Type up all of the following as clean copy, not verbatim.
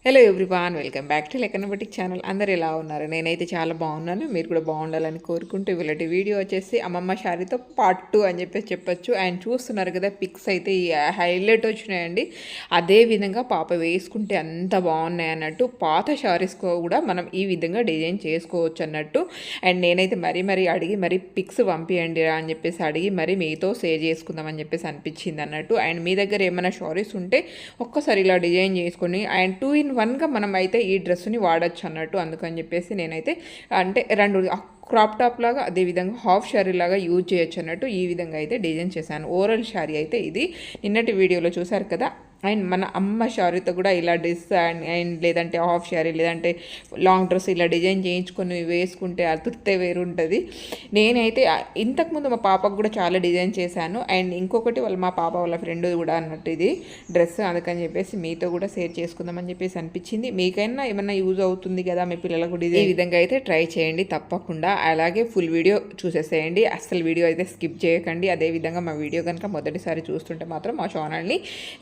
Hello everyone, welcome back to లెక్కన బట్టి channel. అందరు ఎలా ఉన్నారు? నేనైతే చాలా బాగున్నాను. మీరు కూడా బాగుండాలని కోరుకుంటూ వీళ్ళటి వీడియో వచ్చేసి అమ్మమ్మ శారీతో పార్ట్ 2 అని చెప్పొచ్చు. అండ్ చూస్తున్నారు కదా, పిక్స్ అయితే హైలైట్ వచ్చినాయండి. అదే విధంగా పాప వేసుకుంటే అంత బాగున్నాయి అన్నట్టు. పాత శారీస్ కూడా మనం ఈ విధంగా డిజైన్ చేసుకోవచ్చు అన్నట్టు. అండ్ నేనైతే మరీ అడిగి పిక్స్ పంపియండి అని చెప్పేసి అడిగి మీతో షేర్ చేసుకుందామని చెప్పేసి అనిపించింది అన్నట్టు. అండ్ మీ దగ్గర ఏమైనా శారీస్ ఉంటే ఒక్కసారి ఇలా డిజైన్ చేసుకొని అండ్ 2-in-1గా మనం అయితే ఈ డ్రెస్ని వాడచ్చు అన్నట్టు. అందుకని చెప్పేసి నేనైతే అంటే రెండు క్రాప్ టాప్ లాగా, అదేవిధంగా హాఫ్ శారీ లాగా యూజ్ చేయొచ్చు అన్నట్టు ఈ విధంగా అయితే డిజైన్ చేశాను. ఓవరాల్ శారీ అయితే ఇది నిన్నటి వీడియోలో చూసారు కదా. అండ్ మన అమ్మ శారీతో కూడా ఇలా డ్రెస్ అండ్ లేదంటే హాఫ్ శారీ లేదంటే లాంగ్ డ్రెస్ ఇలా డిజైన్ చేయించుకొని వేసుకుంటే అతుర్తే వేరుంటుంది. నేనైతే ఇంతకుముందు మా పాపకు కూడా చాలా డిజైన్ చేశాను. అండ్ ఇంకొకటి మా పాప వాళ్ళ ఫ్రెండ్ కూడా అన్నట్టు ఇది డ్రెస్. అందుకని చెప్పేసి మీతో కూడా షేర్ చేసుకుందామని చెప్పేసి అనిపించింది. మీకైనా ఏమన్నా యూజ్ అవుతుంది కదా మీ పిల్లలకు ఈ విధంగా అయితే ట్రై చేయండి తప్పకుండా. అలాగే ఫుల్ వీడియో చూసేసేయండి, అస్సలు వీడియో అయితే స్కిప్ చేయకండి. అదేవిధంగా మా వీడియో కనుక మొదటిసారి చూస్తుంటే మాత్రం మా ఛానల్ని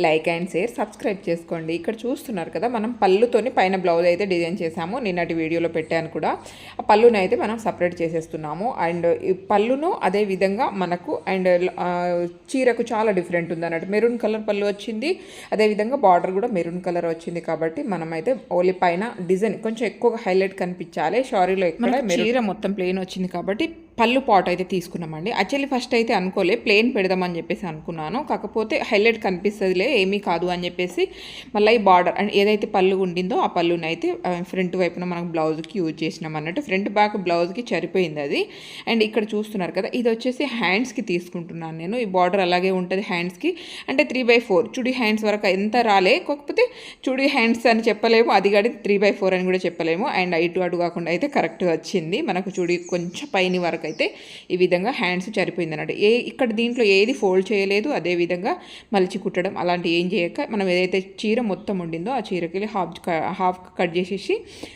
లైక్ అండ్ షేర్, సబ్స్క్రైబ్ చేసుకోండి. ఇక్కడ చూస్తున్నారు కదా, మనం పళ్ళుతోని పైన బ్లౌజ్ అయితే డిజైన్ చేసాము. నిన్నటి వీడియోలో పెట్టాను కూడా. ఆ పళ్ళును అయితే మనం సపరేట్ చేసేస్తున్నాము. అండ్ ఈ పళ్ళును అదే విధంగా మనకు అండ్ చీరకు చాలా డిఫరెంట్ ఉంది అన్నట్టు. మెరూన్ కలర్ పళ్ళు వచ్చింది, అదేవిధంగా బార్డర్ కూడా మెరూన్ కలర్ వచ్చింది. కాబట్టి మనమైతే ఓన్లీ పైన డిజైన్ కొంచెం ఎక్కువగా హైలైట్ కనిపించాలి. షారీలో ఎక్కువ చీర మొత్తం ప్లెయిన్ వచ్చింది కాబట్టి పళ్ళు పాట్ అయితే తీసుకున్నామండి. యాక్చువల్లీ ఫస్ట్ అయితే అనుకోలే, ప్లెయిన్ పెడదామని చెప్పేసి అనుకున్నాను. కాకపోతే హైలైట్ కనిపిస్తుందిలే, ఏమీ కాదు అని చెప్పేసి మళ్ళీ ఈ బార్డర్ అండ్ ఏదైతే పళ్ళు ఉండిందో ఆ పళ్ళుని అయితే ఫ్రంట్ వైపున మనకు బ్లౌజ్కి యూజ్ చేసినాం అన్నట్టు. ఫ్రంట్ బ్యాక్ బ్లౌజ్కి సరిపోయింది అది. అండ్ ఇక్కడ చూస్తున్నారు కదా, ఇది వచ్చేసి హ్యాండ్స్కి తీసుకుంటున్నాను నేను. ఈ బార్డర్ అలాగే ఉంటుంది హ్యాండ్స్కి. అంటే 3/4 చుడి హ్యాండ్స్ వరకు ఎంత రాలే, కాకపోతే చుడి హ్యాండ్స్ అని చెప్పలేము, అది కానీ 3/4 అని కూడా చెప్పలేము. అండ్ ఇటు అటు కాకుండా అయితే కరెక్ట్గా వచ్చింది మనకు. చుడి కొంచెం పైన వరకు అయితే ఈ విధంగా హ్యాండ్స్ సరిపోయింది అన్నట్టు. ఇక్కడ దీంట్లో ఏది ఫోల్డ్ చేయలేదు, అదేవిధంగా మలిచి కుట్టడం అలాంటి ఏం చేయక మనం ఏదైతే చీర మొత్తం ఉండిందో ఆ చీరకి హాఫ్ కట్ చేసేసి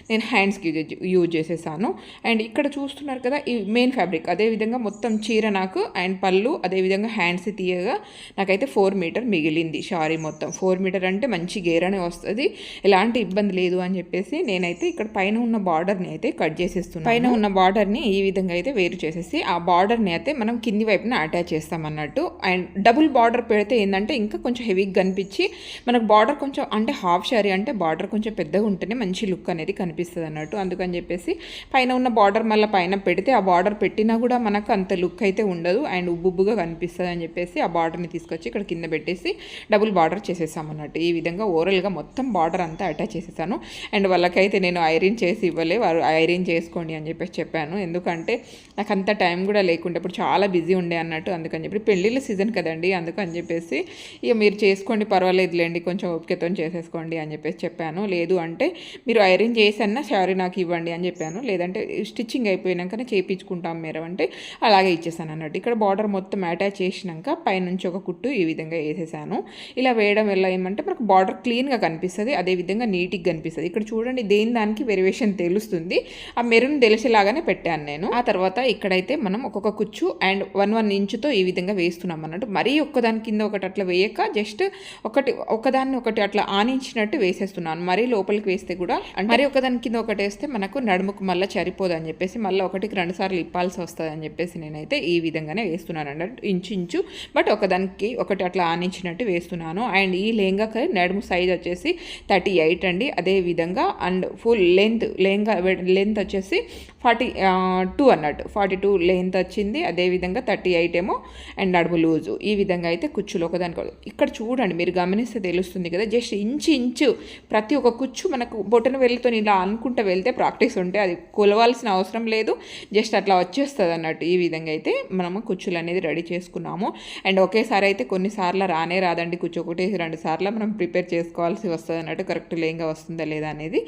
నేను హ్యాండ్స్కి యూజ్ చేసేసాను. అండ్ ఇక్కడ చూస్తున్నారు కదా, ఈ మెయిన్ ఫ్యాబ్రిక్ అదేవిధంగా మొత్తం చీర నాకు అండ్ పళ్ళు అదేవిధంగా హ్యాండ్స్ తీయగా నాకైతే 4 మీటర్ మిగిలింది. శారీ మొత్తం 4 మీటర్ అంటే మంచి గేరనే వస్తుంది, ఎలాంటి ఇబ్బంది లేదు అని చెప్పేసి నేనైతే ఇక్కడ పైన ఉన్న బార్డర్ని అయితే కట్ చేసేస్తున్నాను. పైన ఉన్న బార్డర్ని ఈ విధంగా అయితే వేరు చేసేసి ఆ బార్డర్ని అయితే మనం కింది వైపున అటాచ్ చేస్తామన్నట్టు. అండ్ డబుల్ బార్డర్ పెడితే ఏంటంటే ఇంకా కొంచెం హెవీగా కనిపించి మనకు బార్డర్ కొంచెం అంటే హాఫ్ శారీ అంటే బార్డర్ కొంచెం పెద్దగా ఉంటేనే మంచి లుక్ అనేది కనిపిస్తుంది అన్నట్టు. అందుకని చెప్పేసి పైన ఉన్న బార్డర్ మళ్ళీ పైన పెడితే ఆ బార్డర్ పెట్టినా కూడా మనకు అంత లుక్ అయితే ఉండదు అండ్ ఉబ్బుగా కనిపిస్తుంది అని చెప్పేసి ఆ బార్డర్ని తీసుకొచ్చి ఇక్కడ కింద పెట్టేసి డబుల్ బార్డర్ చేసేసామన్నట్టు. ఈ విధంగా ఓవరాల్గా మొత్తం బార్డర్ అంతా అటాచ్ చేసేసాను. అండ్ వాళ్ళకైతే నేను ఐరన్ చేసి ఇవ్వలే, వారు ఐరన్ చేసుకోండి అని చెప్పేసి చెప్పాను. ఎందుకంటే నాకు అంత టైం కూడా లేకుంటే ఇప్పుడు చాలా బిజీ ఉండే అన్నట్టు. అందుకని చెప్పి పెళ్ళిళ్ళ సీజన్ కదండి, అందుకని చెప్పేసి ఇక మీరు చేసుకోండి పర్వాలేదులేండి, కొంచెం ఓపికతో చేసేసుకోండి అని చెప్పేసి చెప్పాను. లేదు అంటే మీరు ఐరన్ చేసన్నా శారీ నాకు ఇవ్వండి అని చెప్పాను. లేదంటే స్టిచ్చింగ్ అయిపోయినాకనే చేయించుకుంటాం మీరు అంటే అలాగే ఇచ్చేసాను అన్నట్టు. ఇక్కడ బార్డర్ మొత్తం అటాచ్ చేసినాక పైనుంచి ఒక కుట్టు ఈ విధంగా వేసేసాను. ఇలా వేయడం వల్ల ఏమంటే మనకు బార్డర్ క్లీన్గా కనిపిస్తుంది, అదేవిధంగా నీట్గా కనిపిస్తుంది. ఇక్కడ చూడండి, దేని దానికి వేరియేషన్ తెలుస్తుంది. ఆ మెరూన్ తెలిసేలాగానే పెట్టాను నేను. ఆ తర్వాత ఇక్కడైతే మనం ఒక్కొక్క కుచ్చు అండ్ 1 ఇంచుతో ఈ విధంగా వేస్తున్నాం అన్నట్టు. మరీ ఒక్కదాని కింద ఒకటి అట్లా వేయక జస్ట్ ఒకదాన్ని ఒకటి అట్లా ఆనించినట్టు వేసేస్తున్నాను. మరీ లోపలికి వేస్తే కూడా మరీ ఒకదాని కింద ఒకటి వేస్తే మనకు నడుముకు మళ్ళీ సరిపోదు అని చెప్పేసి మళ్ళీ 1-2 సార్లు ఇప్పాల్సి వస్తుంది అని చెప్పేసి నేనైతే ఈ విధంగానే వేస్తున్నాను అన్నట్టు. ఇంచు బట్ ఒకదానికి ఒకటి అట్లా ఆనించినట్టు వేస్తున్నాను. అండ్ ఈ లెహంగాకి నడుము సైజ్ వచ్చేసి 38 అండి. అదే విధంగా అండ్ ఫుల్ లెంత్ వచ్చేసి 42 అన్నట్టు. 42 లెంత్ వచ్చింది, అదేవిధంగా 38 ఏమో అండ్ నడుము లూజు. ఈ విధంగా అయితే కుచ్చులు ఒకదానికి ఇక్కడ చూడండి, మీరు గమనిస్తే తెలుస్తుంది కదా, జస్ట్ ఇంచు ప్రతి ఒక్క కుచ్చు మనకు బొటన వెళ్ళతో ఇలా అనుకుంటూ వెళ్తే ప్రాక్టీస్ ఉంటే అది కొలవాల్సిన అవసరం లేదు, జస్ట్ అట్లా వచ్చేస్తుంది అన్నట్టు. ఈ విధంగా అయితే మనము కుచ్చులు అనేది రెడీ చేసుకున్నాము. అండ్ ఒకేసారి అయితే కొన్నిసార్లు రాదండి కుచ్చు, 1-2 సార్లు మనం ప్రిపేర్ చేసుకోవాల్సి వస్తుంది అన్నట్టు, కరెక్ట్ లేంగా వస్తుందా లేదా అనేది.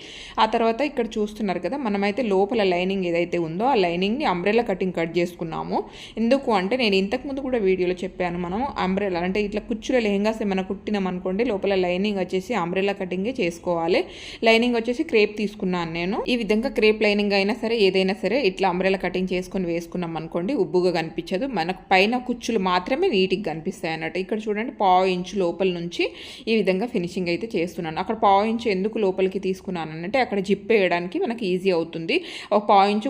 ఆ తర్వాత ఇక్కడ చూస్తున్నారు కదా, మనమైతే లోపల లైనింగ్ ఏదైతే ఉందో ఆ లైనింగ్ని అంబ్రెల్లా కటింగ్ కట్ చేసుకున్నాము. ఎందుకు అంటే నేను ఇంతకుముందు కూడా వీడియోలో చెప్పాను, మనం అంబ్రెల్లా అంటే ఇట్లా కుచ్చుల లెహెంగాస్ ఏమైనా కుట్టినాం అనుకోండి, లోపల లైనింగ్ వచ్చేసి అంబ్రెల్లా కటింగే చేసుకోవాలి. లైనింగ్ వచ్చేసి క్రేప్ తీసుకున్నాను నేను. ఈ విధంగా క్రేప్ లైనింగ్ అయినా సరే ఏదైనా సరే ఇట్లా అంబ్రెల్లా కటింగ్ చేసుకొని వేసుకున్నాం అనుకోండి, ఉబ్బుగా కనిపించదు. మనకు పైన కుచ్చులు మాత్రమే నీట్గా కనిపిస్తాయి అన్నట్టు. ఇక్కడ చూడండి 1/2 ఇంచు లోపల నుంచి ఈ విధంగా ఫినిషింగ్ అయితే చేస్తున్నాను. అక్కడ 1/2 ఇంచు ఎందుకు లోపలికి తీసుకున్నాను అంటే అక్కడ జిప్ వేయడానికి మనకి ఈజీ అవుతుంది. ఒక 1/2 ఇంచు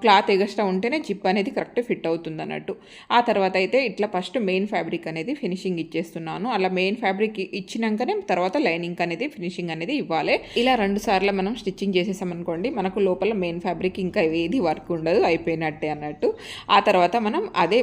క్లాత్ ఎగస్ట్రా ఉంటేనే జిప్ అనేది కరెక్ట్ ఫిట్ అవుతుంది అన్నట్టు. ఆ తర్వాత అయితే ఇట్లా ఫస్ట్ మెయిన్ ఫ్యాబ్రిక్ అనేది ఫినిషింగ్ ఇచ్చేస్తున్నాను. అలా మెయిన్ ఫ్యాబ్రిక్ ఇచ్చినాకనే తర్వాత లైనింగ్ అనేది ఫినిషింగ్ అనేది ఇవ్వాలి. ఇలా 2 సార్లు మనం స్టిచ్చింగ్ చేసేసామనుకోండి, మనకు లోపల మెయిన్ ఫ్యాబ్రిక్ ఇంకా ఏది వర్క్ ఉండదు, అయిపోయినట్టే అన్నట్టు. ఆ తర్వాత మనం అదే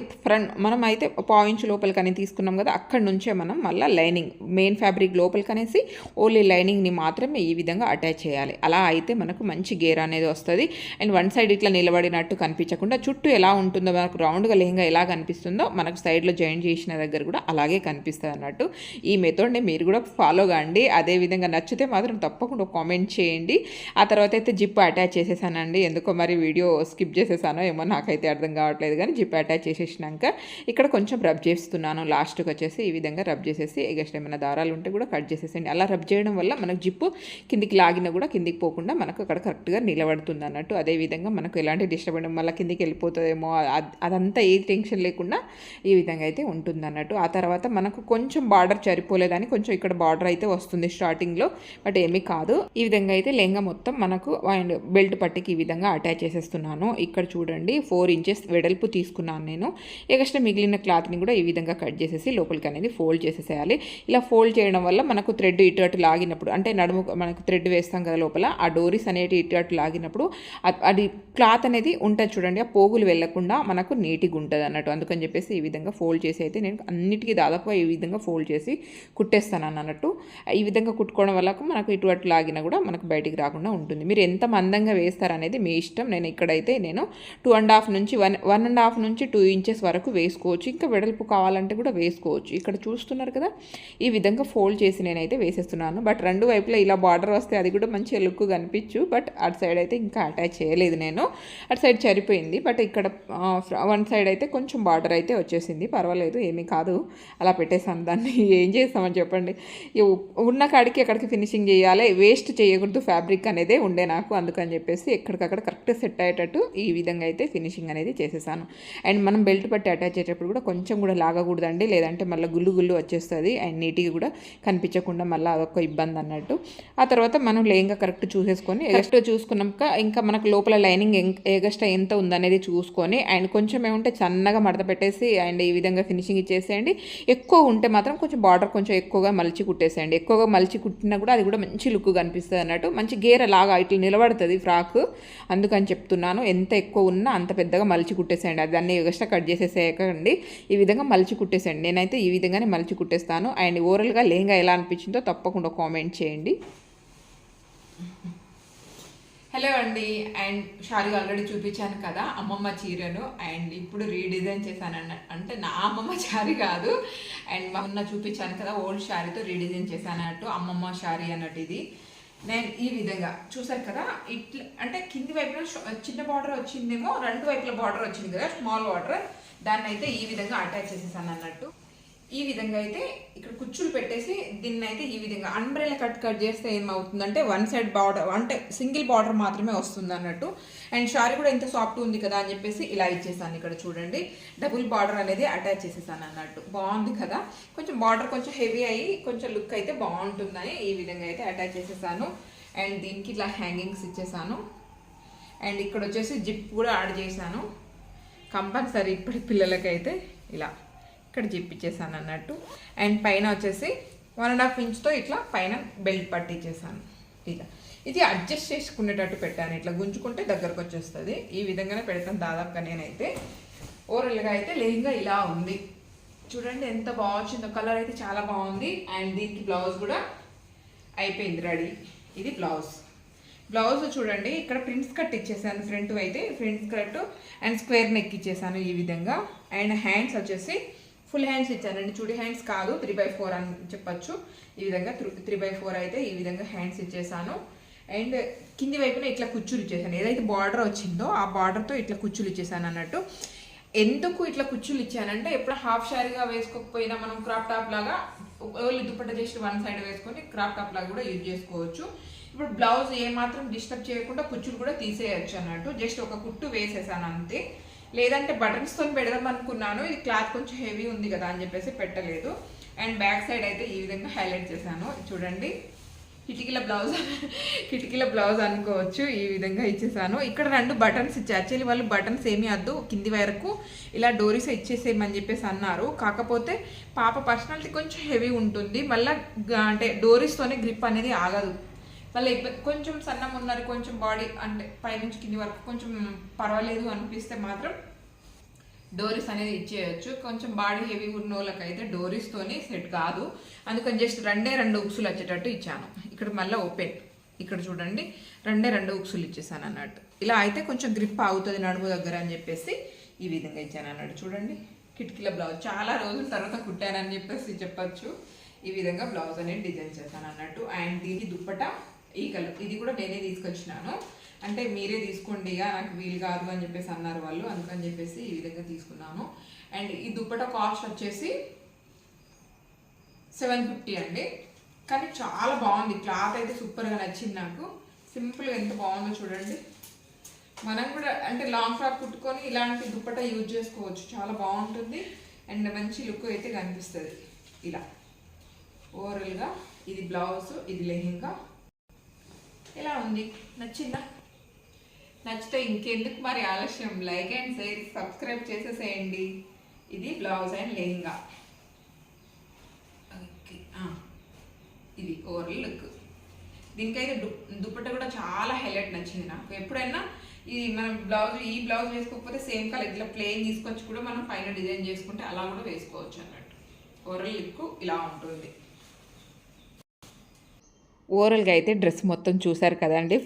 మనం అయితే 1/2 ఇంచు లోపలికని తీసుకున్నాం కదా, అక్కడ నుంచే మనం మళ్ళీ లైనింగ్ మెయిన్ ఫ్యాబ్రిక్ లోపలికనేసి ఓన్లీ లైనింగ్ని మాత్రమే ఈ విధంగా అటాచ్ చేయాలి. అలా అయితే మనకు మంచి గేర్ అనేది వస్తుంది. అండ్ వన్ సైడ్ ఇట్లా నిలబడినట్టు కనిపించకుండా చుట్టూ ఎలా ఉంటుందో, మనకు రౌండ్గా లెహంగా ఎలా కనిపిస్తుందో మనకు సైడ్లో జాయిన్ చేసిన దగ్గర కూడా అలాగే కనిపిస్తుంది అన్నట్టు. ఈ మెథడ్ని మీరు కూడా ఫాలో కాండి. అదేవిధంగా నచ్చితే మాత్రం తప్పకుండా కామెంట్ చేయండి. ఆ తర్వాత అయితే జిప్ అటాచ్ చేసేసానండి. ఎందుకో మరి వీడియో స్కిప్ చేసేసానో ఏమో నాకైతే అర్థం కావట్లేదు, కానీ జిప్ అటాచ్ చేసేసినాక ఇక్కడ కొంచెం రబ్ చేస్తున్నాను. లాస్ట్కి వచ్చేసి ఈ విధంగా రబ్ చేసేసి ఎగస్ట్ ఏమైనా దారాలు ఉంటే కూడా కట్ చేసేసండి. అలా రబ్ చేయడం వల్ల మనకు జిప్పు కిందికి లాగినా కూడా కిందికి పోకుండా మనకు అక్కడ కరెక్ట్గా నిలబడుతుంది అన్నట్టు. అదేవిధంగా మనకు ఎలాంటి డిస్టర్బెన్స్ మళ్ళీ కిందికి వెళ్ళిపోతుందేమో అదంతా ఏ టెన్షన్ లేకుండా ఈ విధంగా అయితే ఉంటుంది అన్నట్టు. ఆ తర్వాత మనకు కొంచెం బార్డర్ సరిపోలేదని కొంచెం ఇక్కడ బార్డర్ అయితే వస్తుంది స్టార్టింగ్లో, బట్ ఏమీ కాదు. ఈ విధంగా అయితే లెహంగా మొత్తం మనకు అండ్ బెల్ట్ పట్టికి ఈ విధంగా అటాచ్ చేసేస్తున్నాను. ఇక్కడ చూడండి 4 ఇంచెస్ వెడల్పు తీసుకున్నాను నేను. ఎక్స్ట్రా మిగిలిన క్లాత్ని కూడా ఈ విధంగా కట్ చేసేసి లోపలికి అనేది ఫోల్డ్ చేసేసేయాలి. ఇలా ఫోల్డ్ చేయడం వల్ల మనకు థ్రెడ్ ఇటు అటు లాగినప్పుడు, అంటే నడుము మనకు థ్రెడ్ వేస్తాం కదా లోపల, ఆ డోరీస్ అనేవి ఇటు అటు లాగినప్పుడు అది క్లాత్ అనేది ఉంటుంది చూడండి, ఆ పోగులు వెళ్ళకుండా మనకు నీట్గా ఉంటుంది అన్నట్టు. అందుకని చెప్పేసి ఈ విధంగా ఫోల్డ్ చేసి అయితే నేను అన్నిటికీ దాదాపుగా ఈ విధంగా ఫోల్డ్ చేసి కుట్టేస్తాను అన్నట్టు. ఈ విధంగా కుట్టుకోవడం వల్ల మనకు ఇటు అటు లాగినా కూడా మనకు బయటికి రాకుండా ఉంటుంది. మీరు ఎంత మందంగా వేస్తారనేది మీ ఇష్టం. నేను ఇక్కడైతే 2.5 నుంచి 1.5 నుంచి 2 ఇంచెస్ వరకు వేసుకోవచ్చు. ఇంకా వెడల్పు కావాలంటే కూడా వేసుకోవచ్చు. ఇక్కడ చూస్తున్నారు కదా, ఈ విధంగా ఫోల్డ్ చేసి నేనైతే వేసేస్తున్నాను. బట్ 2 వైపులా ఇలా బార్డర్ వస్తే అది కూడా మంచి లుక్ కనిపించు. బట్ అటు సైడ్ అయితే ఇంకా అటాచ్ చేయలేదు నేను, అటు సైడ్ సరిపోయింది. బట్ ఇక్కడ వన్ సైడ్ అయితే కొంచెం బార్డర్ అయితే వచ్చేసింది, పర్వాలేదు, ఏమీ కాదు. అలా పెట్టేసాను దాన్ని. ఏం చేస్తామని చెప్పండి, ఉన్న కాడికి ఎక్కడికి ఫినిషింగ్ చేయాలి, వేస్ట్ చేయకూడదు ఫ్యాబ్రిక్ అనేదే ఉండే నాకు. అందుకని చెప్పేసి ఎక్కడికక్కడ కరెక్ట్ సెట్ అయ్యేటట్టు ఈ విధంగా అయితే ఫినిషింగ్ అనేది చేసేసాను. అండ్ మనం బెల్ట్ పట్టి అటాచ్ అయ్యేటప్పుడు కూడా కొంచెం కూడా లాగకూడదండి, లేదంటే మళ్ళీ గుళ్ళు వచ్చేస్తుంది అండ్ నీట్గా కూడా కనిపించకుండా మళ్ళీ అదొక ఇబ్బంది అన్నట్టు. ఆ తర్వాత మనం లెహంగా కరెక్ట్ చూసేసుకొని ఎగస్ట్రా చూసుకున్నాక ఇంకా మనకు లోపల లైనింగ్ ఎగస్ట్రా ఎంత ఉందనేది చూసుకొని అండ్ కొంచెం ఏముంటే సన్నగా మడత పెట్టేసి అండ్ ఈ విధంగా ఫినిషింగ్ ఇచ్చేసేయండి. ఎక్కువ ఉంటే మాత్రం కొంచెం బార్డర్ కొంచెం ఎక్కువగా మలిచి కుట్టేసేయండి. ఎక్కువగా మలిచి కుట్టినా కూడా అది కూడా మంచి లుక్ కనిపిస్తుంది అన్నట్టు. మంచి గేర లాగా ఇట్లా నిలబడుతుంది ఫ్రాక్, అందుకని చెప్తున్నాను. ఎంత ఎక్కువ ఉన్నా అంత పెద్దగా మలిచి కుట్టేసేయండి. అది దాన్ని ఎగస్ట్రా కట్ చేసేసేయకండి, ఈ విధంగా మలిచి కుట్టేసేయండి. నేనైతే ఈ విధంగానే మలిచి కుట్టేస్తాను. అండ్ ఓవరాల్గా లెహంగా ఎలా అనిపించిందో తప్పకుండా కామెంట్ చేయండి. హలో అండి, అండ్ షారీ ఆల్రెడీ చూపించాను కదా అమ్మమ్మ చీరను, అండ్ ఇప్పుడు రీడిజైన్ చేశాను అంటే నా అమ్మమ్మ శారీ కాదు, అండ్ మొన్న చూపించాను కదా ఓల్డ్ శారీతో రీడిజైన్ చేశాను అన్నట్టు. అమ్మమ్మ శారీ అన్నట్టు ఇది. నేను ఈ విధంగా చూసారు కదా, ఇట్లా అంటే కింది వైపులో చిన్న బార్డర్ వచ్చిందేమో, 2 వైపుల బార్డర్ వచ్చింది కదా స్మాల్ బార్డర్, దాన్ని అయితే ఈ విధంగా అటాచ్ చేసేసాను అన్నట్టు. ఈ విధంగా అయితే ఇక్కడ కుచ్చులు పెట్టేసి దీన్ని అయితే ఈ విధంగా అంబ్రెల్లా కట్ చేస్తే ఏమవుతుందంటే 1 సైడ్ బార్డర్ అంటే సింగిల్ బార్డర్ మాత్రమే వస్తుంది అన్నట్టు. అండ్ శారీ కూడా ఎంత సాఫ్ట్ ఉంది కదా అని చెప్పేసి ఇలా ఇచ్చేసాను. ఇక్కడ చూడండి డబుల్ బార్డర్ అనేది అటాచ్ చేసేసాను అన్నట్టు. బాగుంది కదా, కొంచెం బార్డర్ కొంచెం హెవీ అయ్యి కొంచెం లుక్ అయితే బాగుంటుందని ఈ విధంగా అయితే అటాచ్ చేసేసాను. అండ్ దీనికి ఇట్లా హ్యాంగింగ్స్ ఇచ్చేసాను. అండ్ ఇక్కడ వచ్చేసి జిప్ కూడా యాడ్ చేశాను. కంపల్సరీ ఇప్పటి పిల్లలకైతే ఇలా ఇక్కడ జిప్ ఇచ్చేసాను అన్నట్టు. అండ్ పైన వచ్చేసి 1.5 ఇంచ్తో ఇట్లా పైన బెల్ట్ పట్టించేసాను. ఇలా ఇది అడ్జస్ట్ చేసుకునేటట్టు పెట్టాను, ఇట్లా గుంజుకుంటే దగ్గరకు వచ్చేస్తుంది. ఈ విధంగానే పెడతాను దాదాపుగా నేనైతే. ఓవరాల్గా అయితే లెహంగా ఇలా ఉంది చూడండి, ఎంత బాగా వచ్చిందో. కలర్ అయితే చాలా బాగుంది. అండ్ దీనికి బ్లౌజ్ కూడా అయిపోయింది రెడీ. ఇది బ్లౌజ్ చూడండి, ఇక్కడ ప్రింట్స్ కట్ ఇచ్చేసాను. ఫ్రంట్ అయితే prints cut and square neck ఇచ్చేసాను ఈ విధంగా. అండ్ హ్యాండ్స్ వచ్చేసి ఫుల్ హ్యాండ్స్ ఇచ్చానండి, చుడి హ్యాండ్స్ కాదు, 3/4 అని చెప్పచ్చు. ఈ విధంగా 3/4 అయితే ఈ విధంగా హ్యాండ్స్ ఇచ్చేసాను. అండ్ కింది వైపున ఇట్లా కుచ్చులు ఇచ్చేసాను. ఏదైతే బార్డర్ వచ్చిందో ఆ బార్డర్తో ఇట్లా కుచ్చులు ఇచ్చేసాను అన్నట్టు. ఎందుకు ఇట్లా కుచ్చులు ఇచ్చానంటే ఎప్పుడు హాఫ్ శారీగా వేసుకోకపోయినా మనం క్రాప్ టాప్ లాగా ఓన్లీ దుపట్టా చేసి వన్ సైడ్ వేసుకొని క్రాప్ టాప్ లాగా కూడా యూజ్ చేసుకోవచ్చు. ఇప్పుడు బ్లౌజ్ ఏమాత్రం డిస్టర్బ్ చేయకుండా కుచ్చులు కూడా తీసేయచ్చు అన్నట్టు. జస్ట్ ఒక కుట్టు వేసేసాను అంతే. లేదంటే బటన్స్తో పెడదాం అనుకున్నాను, ఇది క్లాత్ కొంచెం హెవీ ఉంది కదా అని చెప్పేసి పెట్టలేదు. అండ్ బ్యాక్ సైడ్ అయితే ఈ విధంగా హైలైట్ చేశాను. చూడండి, కిటికీల బ్లౌజ్ అనుకోవచ్చు. ఈ విధంగా ఇచ్చేసాను. ఇక్కడ 2 బటన్స్ ఇచ్చారు. యాక్చువల్లీ వాళ్ళు బటన్స్ ఏమీ వద్దు, కింది వరకు ఇలా డోరీస్ ఇచ్చేసేయమని చెప్పేసి అన్నారు. కాకపోతే పాప పర్సనాలిటీ కొంచెం హెవీ ఉంటుంది, మళ్ళీ అంటే డోరీస్తోనే గ్రిప్ అనేది ఆగదు. మళ్ళీ కొంచెం సన్నం ఉన్నారు, కొంచెం బాడీ అంటే పైనుంచి కింది వరకు కొంచెం పర్వాలేదు అనిపిస్తే మాత్రం డోరీస్ అనేది ఇచ్చేయచ్చు. కొంచెం బాడీ హెవీ ఉన్న వాళ్ళకైతే డోరీస్తోని సెట్ కాదు. అందుకని జస్ట్ 2 ఉక్సులు వచ్చేటట్టు ఇచ్చాను. ఇక్కడ మళ్ళీ ఓపెన్, ఇక్కడ చూడండి 2 ఉక్సులు ఇచ్చేసాను అన్నట్టు. ఇలా అయితే కొంచెం గ్రిప్ అవుతుంది నడుము దగ్గర అని చెప్పేసి ఈ విధంగా ఇచ్చాను అన్నట్టు. చూడండి, కిటికీల బ్లౌజ్ చాలా రోజుల తర్వాత కుట్టానని చెప్పేసి చెప్పచ్చు. ఈ విధంగా బ్లౌజ్ అనేది డిజైన్ చేశాను అన్నట్టు. అండ్ దీనికి దుప్పట ఈ కలర్, ఇది కూడా నేనే తీసుకొచ్చినాను. అంటే మీరే తీసుకోండి, ఇక నాకు వీలు కాదు అని చెప్పేసి అన్నారు వాళ్ళు, అందుకని చెప్పేసి ఈ విధంగా తీసుకున్నాను. అండ్ ఈ దుప్పట కాస్ట్ వచ్చేసి 750 అండి. కానీ చాలా బాగుంది, క్లాత్ అయితే సూపర్గా నచ్చింది నాకు. సింపుల్గా ఎంత బాగుందో చూడండి. మనం కూడా అంటే లాంగ్ ఫ్రాక్ కుట్టుకొని ఇలాంటి దుప్పట యూజ్ చేసుకోవచ్చు, చాలా బాగుంటుంది. అండ్ మంచి లుక్ అయితే కనిపిస్తుంది. ఇలా ఓవరాల్గా ఇది బ్లౌజ్, ఇది లెహెంగా. ఎలా ఉంది, నచ్చిందా? నచ్చితే ఇంకెందుకు మరి ఆలస్యం, లైక్ అండ్ షేర్ సబ్స్క్రైబ్ చేసేసేయండి. ఇది బ్లౌజ్ అండ్ లెహంగా. ఓకే, ఇది ఓవరాల్ లుక్. దీనికైతే దుప్పట్ట కూడా చాలా హైలైట్ నచ్చింది నాకు. ఎప్పుడైనా ఇది మనం ఈ బ్లౌజ్ వేసుకోకపోతే సేమ్ కలర్ ఇట్లా ప్లెయిన్ తీసుకొచ్చి కూడా మనం పైన డిజైన్ చేసుకుంటే అలా కూడా వేసుకోవచ్చు అన్నట్టు. ఓవరాల్ లుక్ ఇలా ఉంటుంది. ఓవరాల్గా అయితే డ్రెస్ మొత్తం చూసారు కదండి.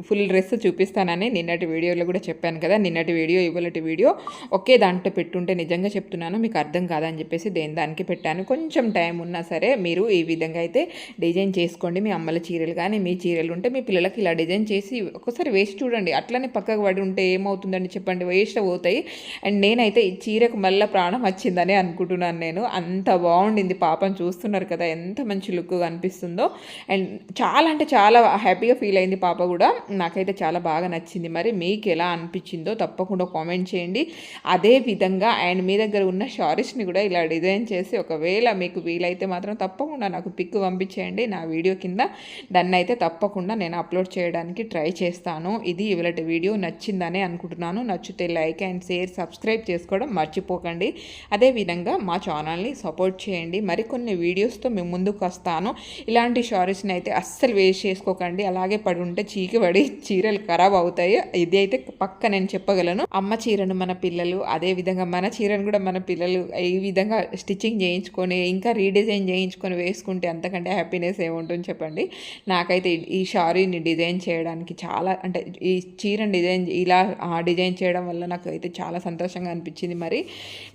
ఫుల్ డ్రెస్ చూపిస్తానని నిన్నటి వీడియోలో కూడా చెప్పాను కదా. నిన్నటి వీడియో ఇవాళటి వీడియో ఒకే దాంట్లో పెట్టుంటే నిజంగా చెప్తున్నాను మీకు అర్థం కాదని చెప్పేసి దానికి పెట్టాను. కొంచెం టైం ఉన్నా సరే మీరు ఈ విధంగా అయితే డిజైన్ చేసుకోండి. మీ అమ్మల చీరలు కానీ మీ చీరలు ఉంటే మీ పిల్లలకి ఇలా డిజైన్ చేసి ఒకసారి వేసి చూడండి. అట్లనే పక్కకు పడి ఉంటే ఏమవుతుందండి చెప్పండి, వేస్ట్ అవుతాయి. అండ్ నేనైతే ఈ చీరకు మళ్ళీ ప్రాణం వచ్చిందని అనుకుంటున్నాను నేను. అంత బాగుండింది. పాపను చూస్తున్నారు కదా ఎంత మంచి లుక్ కనిపిస్తుందో. అండ్ చాలా అంటే చాలా హ్యాపీగా ఫీల్ అయింది పాప కూడా. నాకైతే చాలా బాగా నచ్చింది. మరి మీకు ఎలా అనిపించిందో తప్పకుండా కామెంట్ చేయండి. అదే విధంగా అండ్ మీ దగ్గర ఉన్న శారీస్ని కూడా ఇలా డిజైన్ చేసి ఒకవేళ మీకు వీలైతే మాత్రం తప్పకుండా నాకు పిక్ పంపించేయండి నా వీడియో కింద. దాన్ని అయితే తప్పకుండా నేను అప్లోడ్ చేయడానికి ట్రై చేస్తాను. ఇది ఇవాళ వీడియో నచ్చిందని అనుకుంటున్నాను. నచ్చితే లైక్ అండ్ షేర్ సబ్స్క్రైబ్ చేసుకోవడం మర్చిపోకండి. అదేవిధంగా మా ఛానల్ని సపోర్ట్ చేయండి. మరికొన్ని వీడియోస్తో మేము ముందుకు వస్తాను. ఇలాంటి శారీస్ని అయితే అస్సలు వేస్ట్ చేసుకోకండి. అలాగే పడి ఉంటే చీకి పడి చీరలు ఖరాబ్ అవుతాయి. ఇది అయితే పక్క నేను చెప్పగలను. అమ్మ చీరను మన పిల్లలు, అదే విధంగా మన చీరను కూడా మన పిల్లలు ఈ విధంగా స్టిచ్చింగ్ చేయించుకొని ఇంకా రీడిజైన్ చేయించుకొని వేసుకుంటే అంతకంటే హ్యాపీనెస్ ఏముంటుంది చెప్పండి. నాకైతే ఈ శారీని డిజైన్ చేయడానికి చాలా అంటే ఈ చీరని డిజైన్ చేయడం వల్ల నాకు అయితే చాలా సంతోషంగా అనిపించింది. మరి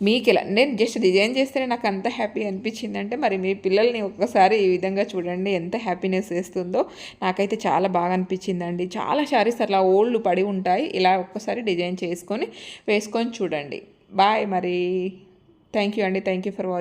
మీకు ఎలా, నేను జస్ట్ డిజైన్ చేస్తేనే నాకు అంత హ్యాపీ అనిపించింది అంటే మరి మీ పిల్లల్ని ఒక్కసారి ఈ విధంగా చూడండి ఎంత హ్యాపీనెస్ వేస్తుందో. నాకైతే చాలా బాగా అనిపించిందండి. చాలా శారీస్ అట్లా ఓల్డ్ పడి ఉంటాయి, ఇలా ఒక్కసారి డిజైన్ చేసుకొని వేసుకొని చూడండి. బాయ్ మరి. థ్యాంక్ యూ అండి. Thank you for watching.